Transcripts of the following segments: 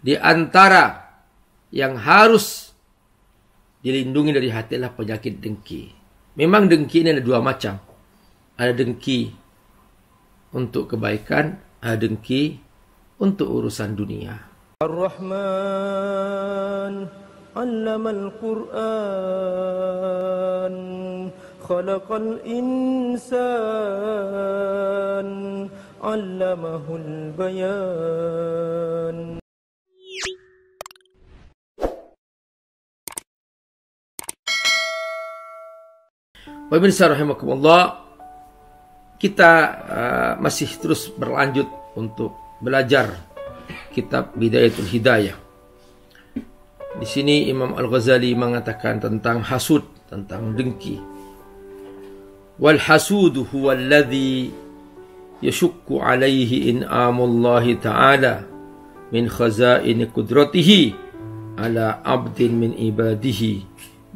Di antara yang harus dilindungi dari hati adalah penyakit dengki. Memang dengki ini ada dua macam. Ada dengki untuk kebaikan, ada dengki untuk urusan dunia. Ar-Rahman 'allamal Qur'an, khalaqal insan, 'allamahul bayan. Pemirsa rahimakumullah, kita masih terus berlanjut untuk belajar kitab Bidayatul Hidayah. Di sini Imam Al-Ghazali mengatakan tentang hasud, tentang dengki. Wal hasudu huwa alladhi yashukku alaihi in'amullahi ta'ala min khazain qudratihi ala abdin min ibadihi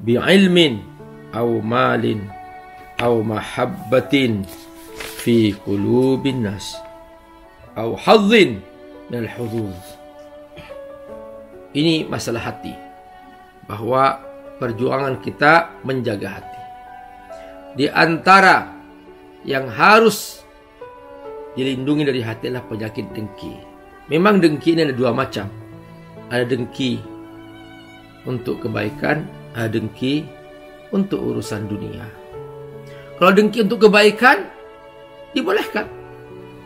bi'ilmin aw malin aw mahabbatin fi qulubin nas aw hadzin min al-hudud. Ini masalah hati, bahwa perjuangan kita menjaga hati. Di antara yang harus dilindungi dari hati adalah penyakit dengki. Memang dengki ini ada dua macam. Ada dengki untuk kebaikan, ada dengki untuk urusan dunia. Kalau dengki untuk kebaikan, dibolehkan.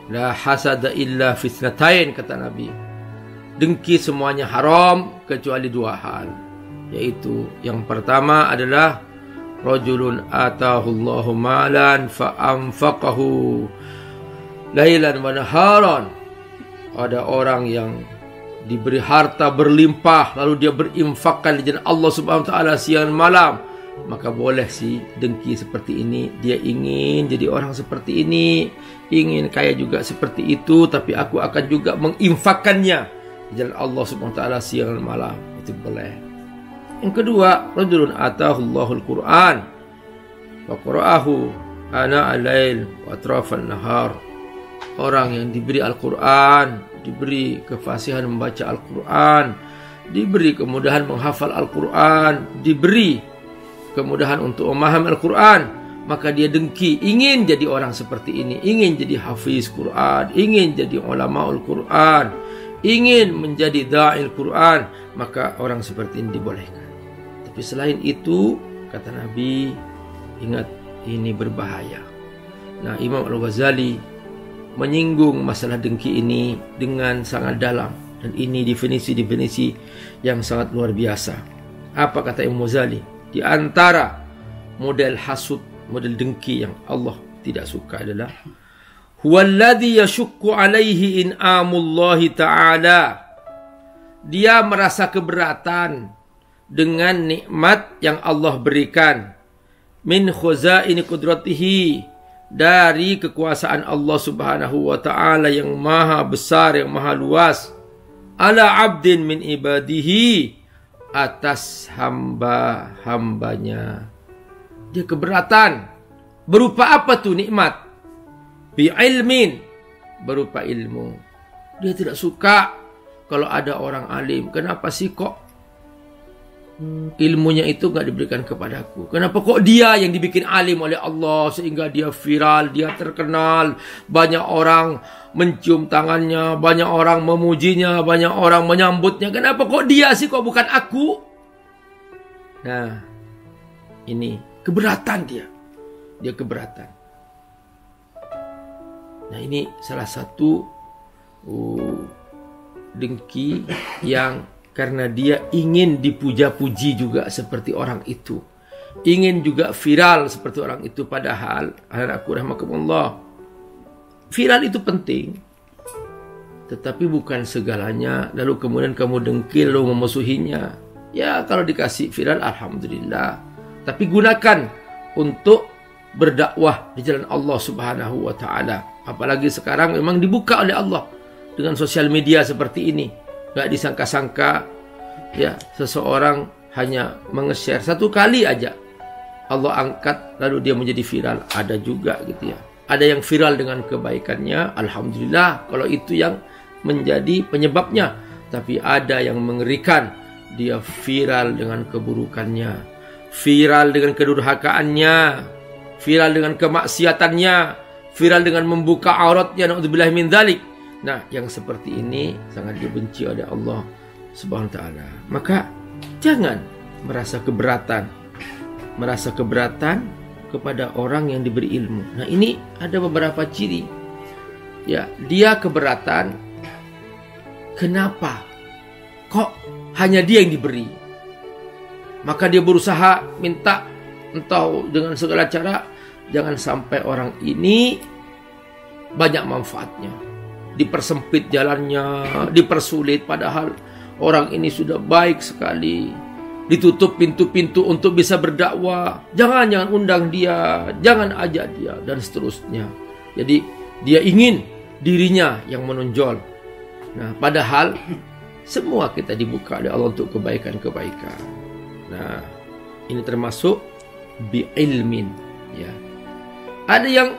La hasada illa fitnatain, kata Nabi. Dengki semuanya haram kecuali dua hal, yaitu yang pertama adalah rajulun atahullahu malan fa'anfaqahu lailan wa naharan. Ada orang yang diberi harta berlimpah lalu dia berinfakkan di jalan Allah Subhanahu wa taala siang malam, maka boleh sih dengki seperti ini. Dia ingin jadi orang seperti ini, ingin kaya juga seperti itu, tapi aku akan juga menginfakkannya di jalan Allah Subhanahu wa taala siang dan malam. Itu boleh. Yang kedua, rajulun atahullahul Qur'an wa qara'ahu ana al-lail wa atrafan nahar. Orang yang diberi Al-Qur'an, diberi kefasihan membaca Al-Qur'an, diberi kemudahan menghafal Al-Qur'an, diberi kemudahan untuk memahami Al-Quran, maka dia dengki, ingin jadi orang seperti ini, ingin jadi hafiz Quran, ingin jadi ulama Al-Quran, ingin menjadi da'il Quran, maka orang seperti ini dibolehkan. Tapi selain itu, kata Nabi, ingat, ini berbahaya. Nah, Imam Al-Ghazali menyinggung masalah dengki ini dengan sangat dalam, dan ini definisi-definisi yang sangat luar biasa. Apa kata Imam Ghazali? Di antara model hasud, model dengki yang Allah tidak suka adalah huwallazi yashukku alaihi in'amullahi ta'ala. Dia merasa keberatan dengan nikmat yang Allah berikan, min khuzaini qudratihi, dari kekuasaan Allah Subhanahu wa taala yang maha besar, yang maha luas, ala abdin min ibadihi, atas hamba-hambanya. Dia keberatan. Berupa apa tuh nikmat? Bi'ilmin, berupa ilmu. Dia tidak suka kalau ada orang alim. Kenapa sih kok ilmunya itu gak diberikan kepadaku? Kenapa kok dia yang dibikin alim oleh Allah sehingga dia viral, dia terkenal, banyak orang mencium tangannya, banyak orang memujinya, banyak orang menyambutnya. Kenapa kok dia sih, kok bukan aku? Nah, ini keberatan dia. Dia keberatan. Nah, ini salah satu dengki yang karena dia ingin dipuja-puji juga seperti orang itu, ingin juga viral seperti orang itu. Padahal, anakku rahimakumullah, viral itu penting, tetapi bukan segalanya. Lalu kemudian kamu dengki lalu memusuhinya. Ya, kalau dikasih viral, alhamdulillah. Tapi gunakan untuk berdakwah di jalan Allah Subhanahu wa taala. Apalagi sekarang memang dibuka oleh Allah dengan sosial media seperti ini. Gak disangka-sangka ya, seseorang hanya menge-share satu kali aja, Allah angkat lalu dia menjadi viral. Ada juga gitu ya. Ada yang viral dengan kebaikannya, alhamdulillah kalau itu yang menjadi penyebabnya. Tapi ada yang mengerikan, dia viral dengan keburukannya, viral dengan kedurhakaannya, viral dengan kemaksiatannya, viral dengan membuka auratnya, naudzubillah min dzalik. Nah, yang seperti ini sangat dibenci oleh Allah Subhanahu wa taala. Maka jangan merasa keberatan kepada orang yang diberi ilmu. Nah, ini ada beberapa ciri. Ya, dia keberatan. Kenapa? Kok hanya dia yang diberi? Maka dia berusaha minta, entah dengan segala cara, jangan sampai orang ini banyak manfaatnya. Dipersempit jalannya, dipersulit, padahal orang ini sudah baik sekali. Ditutup pintu-pintu untuk bisa berdakwah. Jangan undang dia, jangan ajak dia, dan seterusnya. Jadi dia ingin dirinya yang menonjol. Nah, padahal semua kita dibuka oleh Allah untuk kebaikan-kebaikan. Nah, ini termasuk bi'ilmin, ya. Ada yang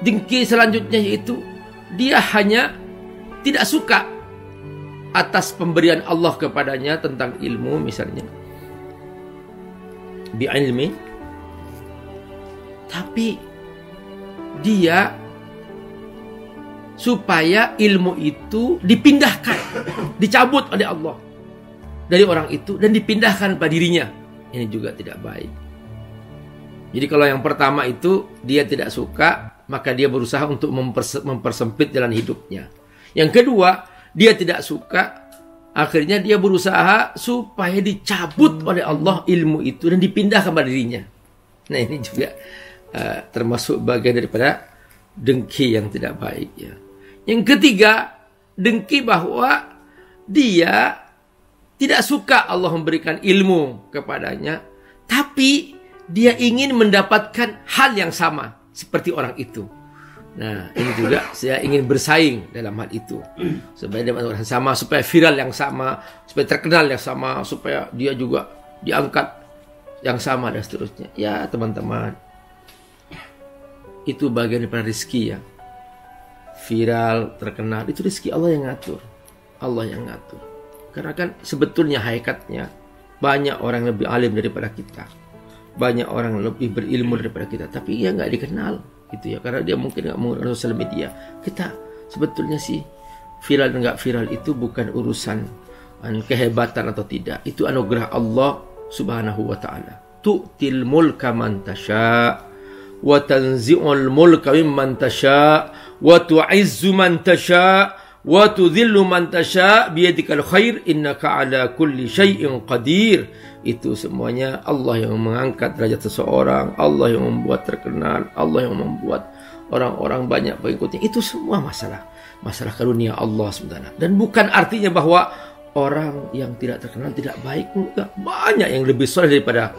dengki selanjutnya, yaitu dia hanya tidak suka atas pemberian Allah kepadanya tentang ilmu misalnya. Bi'ilmin, tapi dia supaya ilmu itu dipindahkan, dicabut oleh Allah dari orang itu dan dipindahkan pada dirinya. Ini juga tidak baik. Jadi kalau yang pertama itu dia tidak suka, maka dia berusaha untuk mempersempit jalan hidupnya. Yang kedua, dia tidak suka, akhirnya dia berusaha supaya dicabut oleh Allah ilmu itu dan dipindahkan pada dirinya. Nah, ini juga termasuk bagian daripada dengki yang tidak baik, ya. Yang ketiga, dengki bahwa dia tidak suka Allah memberikan ilmu kepadanya, tapi dia ingin mendapatkan hal yang sama seperti orang itu. Nah, ini juga saya ingin bersaing dalam hal itu, supaya dia orang sama, supaya viral yang sama, supaya terkenal yang sama, supaya dia juga diangkat yang sama dan seterusnya. Ya, teman-teman, itu bagian daripada rezeki, ya. Viral, terkenal, itu rezeki Allah yang ngatur. Allah yang ngatur. Karena kan sebetulnya hakikatnya banyak orang lebih alim daripada kita, banyak orang lebih berilmu daripada kita, tapi ya nggak dikenal. Gitu ya, karena dia mungkin nggak menggunakan sosial media. Kita sebetulnya sih viral dan nggak viral itu bukan urusan kehebatan atau tidak. Itu anugerah Allah Subhanahu wa taala. Tu'til mulka man tasya wa tanzi'ul mulka mimman tasya wa tu'izzu man tasya wa tudhillu man tasya biyadikal khair innaka ala kulli syai'in qadir. Itu semuanya Allah yang mengangkat derajat seseorang, Allah yang membuat terkenal, Allah yang membuat orang-orang banyak pengikutnya. Itu semua masalah karunia Allah SWT. Dan bukan artinya bahwa orang yang tidak terkenal tidak baik. Enggak. Banyak yang lebih soleh daripada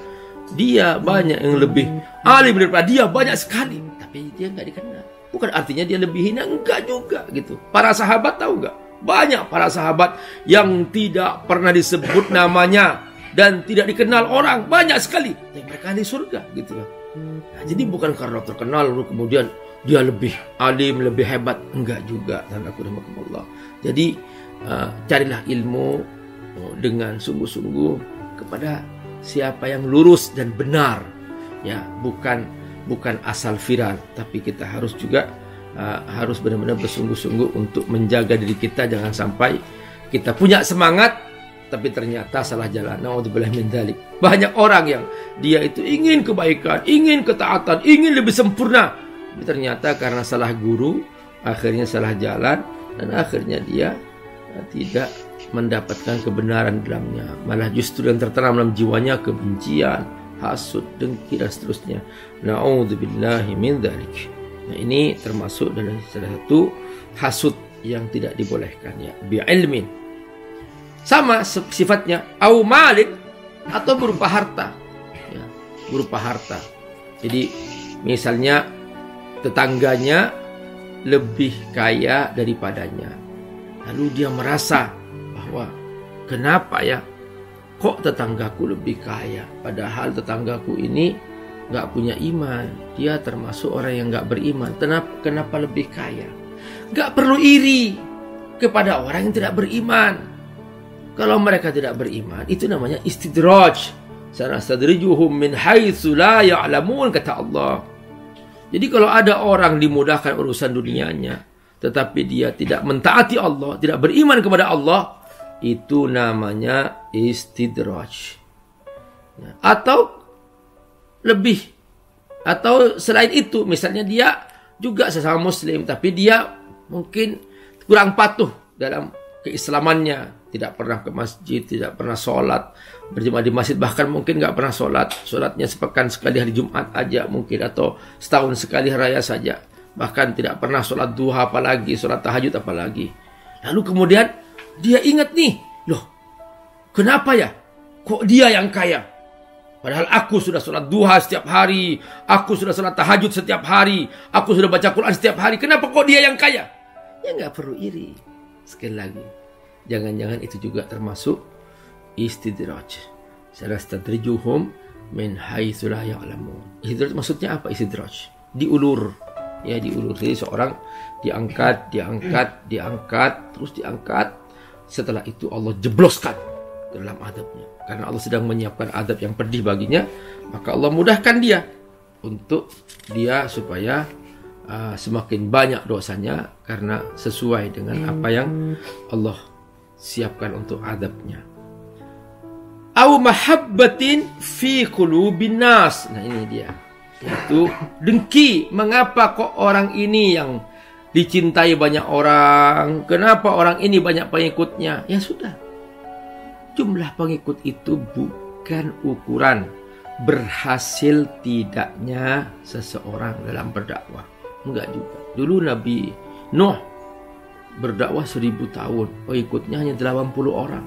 dia, banyak yang lebih alim daripada dia, banyak sekali. Tapi dia nggak dikenal. Bukan artinya dia lebih hina, enggak juga gitu. Para sahabat tahu nggak? Banyak para sahabat yang tidak pernah disebut namanya dan tidak dikenal orang, banyak sekali. Yang mereka di surga gitu ya. Nah, jadi bukan karena terkenal lalu kemudian dia lebih alim, lebih hebat, enggak juga. Allah. Jadi carilah ilmu dengan sungguh-sungguh kepada siapa yang lurus dan benar, ya, bukan asal viral, tapi kita harus juga harus benar-benar bersungguh-sungguh untuk menjaga diri kita, jangan sampai kita punya semangat tapi ternyata salah jalan. Naudzubillah min dzalik. Banyak orang yang dia itu ingin kebaikan, ingin ketaatan, ingin lebih sempurna, tapi ternyata karena salah guru, akhirnya salah jalan, dan akhirnya dia tidak mendapatkan kebenaran dalamnya. Malah justru yang tertanam dalam jiwanya kebencian, hasud, dengki, dan seterusnya. Naudzubillahi min dzalik. Nah, ini termasuk dari salah satu hasud yang tidak dibolehkan, ya. Bi'ilmin. Sama sifatnya, au malin, atau berupa harta, ya, berupa harta. Jadi misalnya tetangganya lebih kaya daripadanya, lalu dia merasa bahwa kenapa ya kok tetanggaku lebih kaya, padahal tetanggaku ini nggak punya iman, dia termasuk orang yang nggak beriman. Kenapa lebih kaya? Nggak perlu iri kepada orang yang tidak beriman. Kalau mereka tidak beriman, itu namanya istidraj. Sanastadrijuhum min haitsu la ya'lamun, kata Allah. Jadi kalau ada orang dimudahkan urusan dunianya, tetapi dia tidak mentaati Allah, tidak beriman kepada Allah, itu namanya istidraj. Atau selain itu, misalnya dia juga sesama muslim, tapi dia mungkin kurang patuh dalam keislamannya, tidak pernah ke masjid, tidak pernah sholat berjemaah di masjid, bahkan mungkin nggak pernah sholatnya sepekan sekali hari Jumat aja mungkin, atau setahun sekali raya saja, bahkan tidak pernah sholat duha apalagi, sholat tahajud apalagi. Lalu kemudian dia ingat nih, loh kenapa ya kok dia yang kaya, padahal aku sudah sholat duha setiap hari, aku sudah sholat tahajud setiap hari, aku sudah baca Quran setiap hari, kenapa kok dia yang kaya? Ya nggak perlu iri. Sekali lagi, jangan-jangan itu juga termasuk istidraj. Sanastadrijuhum min haitsu la ya'lamun. Istidraj maksudnya apa? Istidraj diulur, ya diulur. Jadi seorang diangkat, terus diangkat. Setelah itu Allah jebloskan ke dalam adabnya. Karena Allah sedang menyiapkan adab yang pedih baginya, maka Allah mudahkan dia untuk dia supaya semakin banyak dosanya, karena sesuai dengan apa yang Allah siapkan untuk adabnya. Au mahabbatin fi qulubin nas. Nah ini dia, yaitu dengki. Mengapa kok orang ini yang dicintai banyak orang, kenapa orang ini banyak pengikutnya? Ya sudah, jumlah pengikut itu bukan ukuran berhasil tidaknya seseorang dalam berdakwah. Enggak juga. Dulu Nabi Nuh berdakwah 1000 tahun, pengikutnya hanya 80 orang.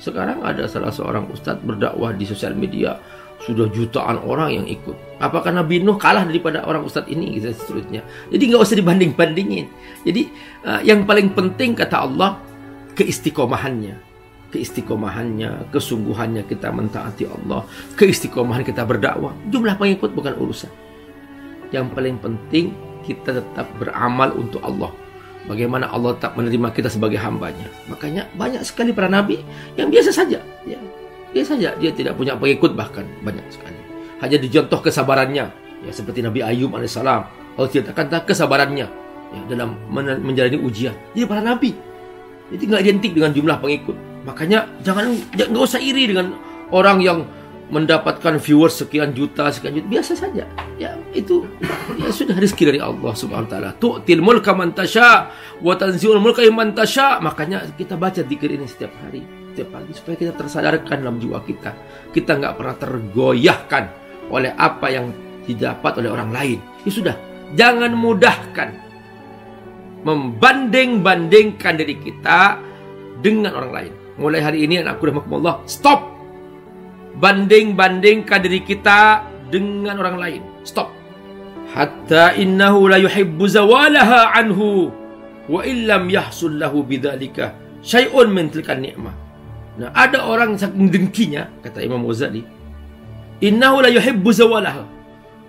Sekarang ada salah seorang ustadz berdakwah di sosial media, sudah jutaan orang yang ikut. Apakah Nabi Nuh kalah daripada orang ustadz ini? Gitu seterusnya. Jadi nggak usah dibanding-bandingin. Jadi yang paling penting kata Allah, keistiqomahannya, kesungguhannya kita mentaati Allah, keistiqomahan kita berdakwah. Jumlah pengikut bukan urusan. Yang paling penting kita tetap beramal untuk Allah. Bagaimana Allah tetap menerima kita sebagai hambanya. Makanya banyak sekali para nabi yang biasa saja, ya. Biasa saja, dia tidak punya pengikut, bahkan banyak sekali. Hanya dicontoh kesabarannya, ya, seperti Nabi Ayub alaihissalam. Allah ceritakan kesabarannya, ya, dalam menjalani ujian. Jadi para nabi, jadi nggak identik dengan jumlah pengikut. Makanya nggak usah iri dengan orang yang mendapatkan viewers sekian juta, biasa saja. Ya itu ya sudah rezeki dari Allah Subhanahu wa taala. Tu'til mulka man tasya wa tanzi'ul mulka man tasya. Makanya kita baca zikir ini setiap hari, setiap pagi, supaya kita tersadarkan dalam jiwa kita. Kita nggak pernah tergoyahkan oleh apa yang didapat oleh orang lain. Ya sudah, jangan mudahkan membanding-bandingkan diri kita dengan orang lain. Mulai hari ini anakku rahmatullah, stop banding-bandingkan diri kita dengan orang lain. Stop. Hatta innahu la yuhibbu zawalaha anhu wa illam yahsul lahu bidzalika syai'un min tilkan ni'mah. Nah, ada orang saking dengkinya, kata Imam Ghazali, innahu la yuhibbu zawalaha.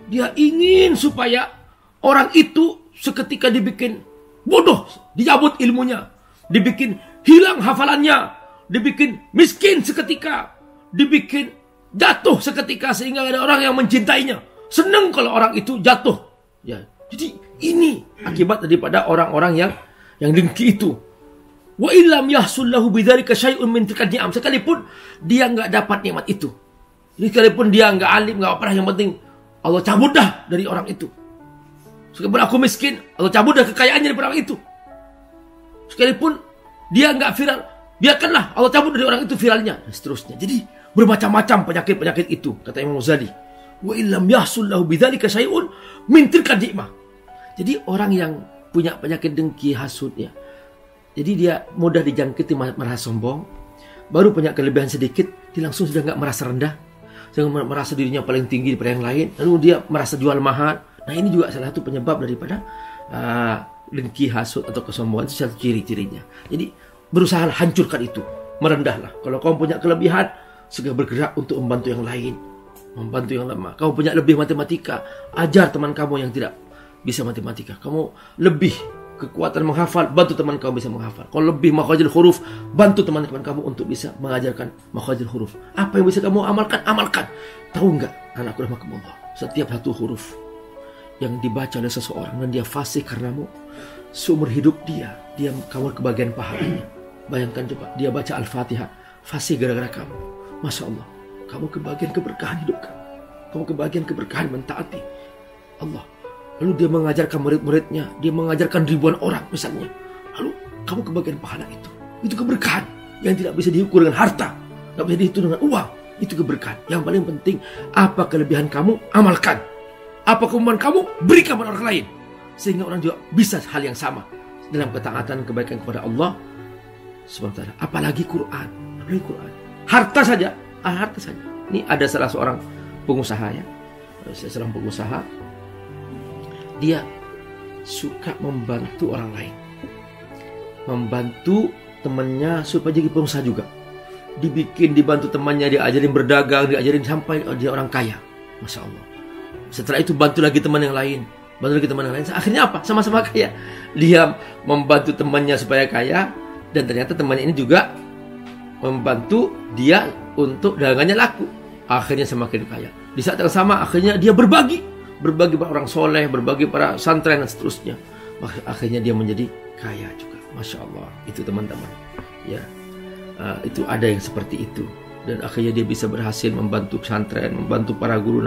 Dia ingin supaya orang itu seketika dibikin bodoh, dicabut ilmunya, dibikin hilang hafalannya, dibikin miskin seketika, dibikin jatuh seketika, sehingga ada orang yang mencintainya. Senang kalau orang itu jatuh. Ya, jadi ini akibat daripada orang-orang yang dengki itu. Wa illam yahsul lahu bidzalika syai'un min tilka ni'am. Sekalipun dia enggak dapat nikmat itu. Jadi sekalipun dia enggak alim, enggak pernah, yang penting Allah cabut dah dari orang itu. Sekalipun aku miskin, Allah cabut dah kekayaannya dari orang itu. Sekalipun dia enggak viral, biarkanlah Allah cabut dari orang itu viralnya, dan seterusnya. Jadi bermacam-macam penyakit-penyakit itu, kata Imam Ghazali. Wa illam yahsul lahu bidzalika syai'un min tilka ni'mah. Jadi orang yang punya penyakit dengki, hasud, ya, jadi dia mudah dijangkiti merasa sombong. Baru punya kelebihan sedikit, dia langsung sudah nggak merasa rendah, sudah merasa dirinya paling tinggi daripada yang lain. Lalu dia merasa jual mahal. Nah ini juga salah satu penyebab daripada dengki, hasud atau kesombongan. Itu satu ciri-cirinya. Jadi berusaha hancurkan itu, merendahlah. Kalau kamu punya kelebihan, segera bergerak untuk membantu yang lain, membantu yang lemah. Kamu punya lebih matematika, ajar teman kamu yang tidak bisa matematika. Kamu lebih kekuatan menghafal, bantu teman kamu bisa menghafal. Kalau lebih makhrajul huruf, bantu teman-teman kamu untuk bisa mengajarkan makhrajul huruf. Apa yang bisa kamu amalkan, amalkan. Tahu nggak, anakku rahmatullah, setiap satu huruf yang dibaca oleh seseorang dan dia fasih karenamu, seumur hidup dia kamu kebagian pahalanya. Bayangkan coba, dia baca Al-Fatihah, fasih gara-gara kamu. Masya Allah, kamu kebagian keberkahan hidup kamu. Kamu kebagian keberkahan mentaati Allah. Lalu dia mengajarkan murid-muridnya, dia mengajarkan ribuan orang misalnya. Lalu kamu kebagian pahala itu. Itu keberkahan yang tidak bisa diukur dengan harta, tidak bisa dihitung dengan uang. Itu keberkahan. Yang paling penting, apa kelebihan kamu, amalkan. Apa kemampuan kamu, berikan kepada orang lain. Sehingga orang juga bisa hal yang sama dalam ketaatan kebaikan kepada Allah SWT. Apalagi Quran. Apalagi Quran. Harta saja. Harta saja. Ini ada salah seorang pengusaha ya. Seorang pengusaha. Dia suka membantu orang lain. Membantu temannya supaya jadi pengusaha juga. Dibantu temannya, diajarin berdagang, diajarin sampai dia orang kaya. Masya Allah. Setelah itu bantu lagi teman yang lain. Bantu lagi teman yang lain. Akhirnya apa? Sama-sama kaya. Dia membantu temannya supaya kaya. Dan ternyata temannya ini juga membantu dia untuk dagangannya laku. Akhirnya semakin kaya. Di saat yang sama akhirnya dia berbagi pada orang soleh, berbagi para santren dan seterusnya. Maka akhirnya dia menjadi kaya juga. Masya Allah, itu teman-teman. Ya, itu ada yang seperti itu. Dan akhirnya dia bisa berhasil membantu santren, membantu para guru.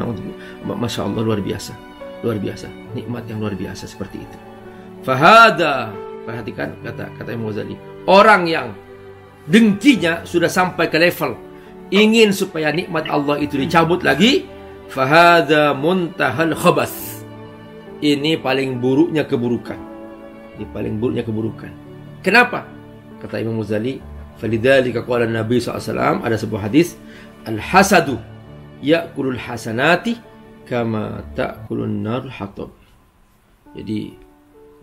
Masya Allah, luar biasa, luar biasa. Nikmat yang luar biasa seperti itu. Fahada, perhatikan kata Imam Ghazali. Orang yang dengkinya sudah sampai ke level ingin supaya nikmat Allah itu dicabut lagi. Fahada muntahal khabas. Ini paling buruknya keburukan. Ini paling buruknya keburukan. Kenapa? Kata Imam Ghazali, falidzalika qala Nabi SAW, ada sebuah hadis, al-hasadu ya'kulul hasanati kama ta'kulun narul hatab. Jadi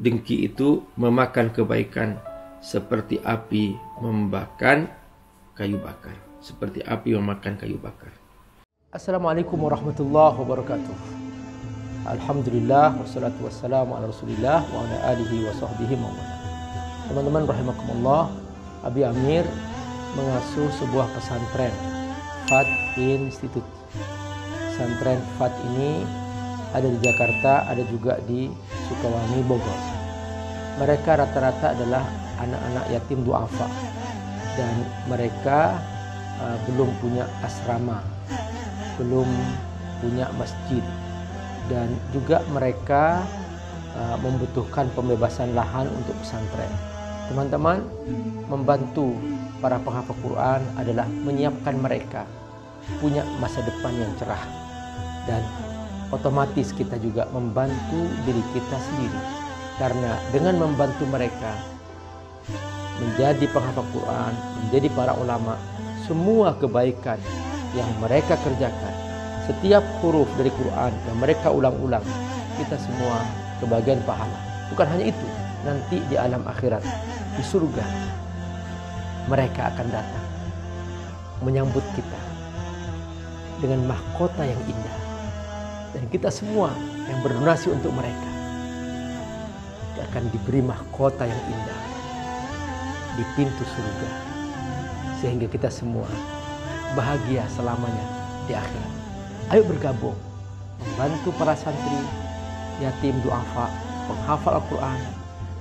dengki itu memakan kebaikan seperti api memakan kayu bakar. Seperti api memakan kayu bakar. Assalamualaikum warahmatullahi wabarakatuh. Alhamdulillah wassalatu wassalamu ala Rasulillah wa ala alihi wa sahbihi wa man. Teman-teman rahimakumullah, Abi Amir mengasuh sebuah pesantren FAT Institute. Pesantren FAT ini ada di Jakarta, ada juga di Sukawami, Bogor. Mereka rata-rata adalah anak-anak yatim duafa dan mereka belum punya asrama, belum punya masjid, dan juga mereka membutuhkan pembebasan lahan untuk pesantren. Teman-teman, membantu para penghafal Quran adalah menyiapkan mereka punya masa depan yang cerah, dan otomatis kita juga membantu diri kita sendiri, karena dengan membantu mereka menjadi penghafal Quran, menjadi para ulama, semua kebaikan yang mereka kerjakan, setiap huruf dari Quran yang mereka ulang-ulang, kita semua kebagian pahala. Bukan hanya itu, nanti di alam akhirat, di surga, mereka akan datang menyambut kita dengan mahkota yang indah, dan kita semua yang berdonasi untuk mereka akan diberi mahkota yang indah di pintu surga, sehingga kita semua bahagia selamanya di akhirat. Ayo bergabung membantu para santri yatim duafa penghafal Al-Quran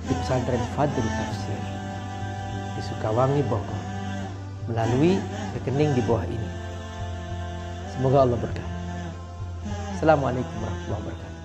di pesantren Fadl Tafsir di Sukawangi, Bogor, melalui rekening di bawah ini. Semoga Allah berkati. Assalamualaikum warahmatullahi wabarakatuh.